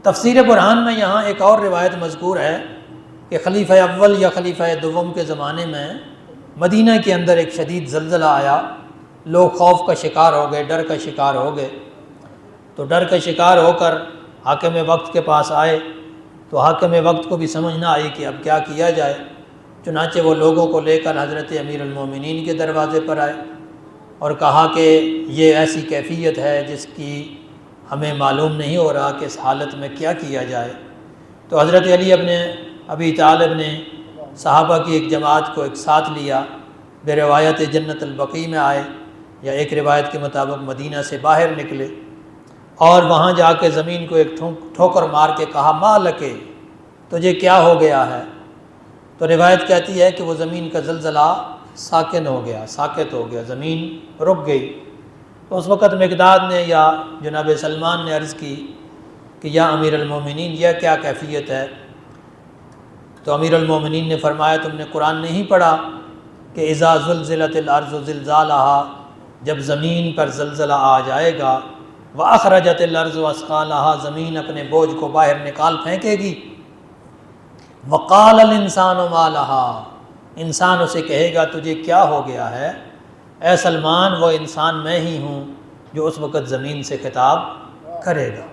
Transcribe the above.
تفسیر برہان میں یہاں ایک اور روایت مذکور ہے کہ خلیفہ اول یا خلیفہ دوم کے زمانے میں مدینہ کے اندر ایک شدید زلزلہ آیا، لوگ خوف کا شکار ہو گئے، ڈر کا شکار ہو گئے۔ تو ڈر کا شکار ہو کر حاکم وقت کے پاس آئے، تو حاکم وقت کو بھی سمجھ نہ آئی کہ اب کیا کیا جائے، چنانچہ وہ لوگوں کو لے کر حضرت امیر المومنین کے دروازے پر آئے اور کہا کہ یہ ایسی کیفیت ہے جس کی ہمیں معلوم نہیں ہو رہا کہ اس حالت میں کیا کیا جائے۔ تو حضرت علی ابن ابی طالب نے صحابہ کی ایک جماعت کو ایک ساتھ لیا، بے روایت جنت البقیع میں آئے، یا ایک روایت کے مطابق مدینہ سے باہر نکلے، اور وہاں جا کے زمین کو ایک ٹھوکر مار کے کہا ما لکے، تجھے کیا ہو گیا ہے؟ تو روایت کہتی ہے کہ وہ زمین کا زلزلہ ساکن ہو گیا، ساکت ہو گیا، زمین رک گئی۔ تو اس وقت مقداد نے یا جناب سلمان نے عرض کی کہ یا امیر المومنین یہ کیا کیفیت ہے؟ تو امیر المومنین نے فرمایا تم نے قرآن نہیں پڑھا کہ اذا زلزلت الارض زلزالہا، جب زمین پر زلزلہ آ جائے گا، واخرجت الارض اثقالہا، زمین اپنے بوجھ کو باہر نکال پھینکے گی، وقال الانسان ما لہا، انسان اسے کہے گا تجھے کیا ہو گیا ہے؟ اے سلمان وہ انسان میں ہی ہوں جو اس وقت زمین سے خطاب کرے گا۔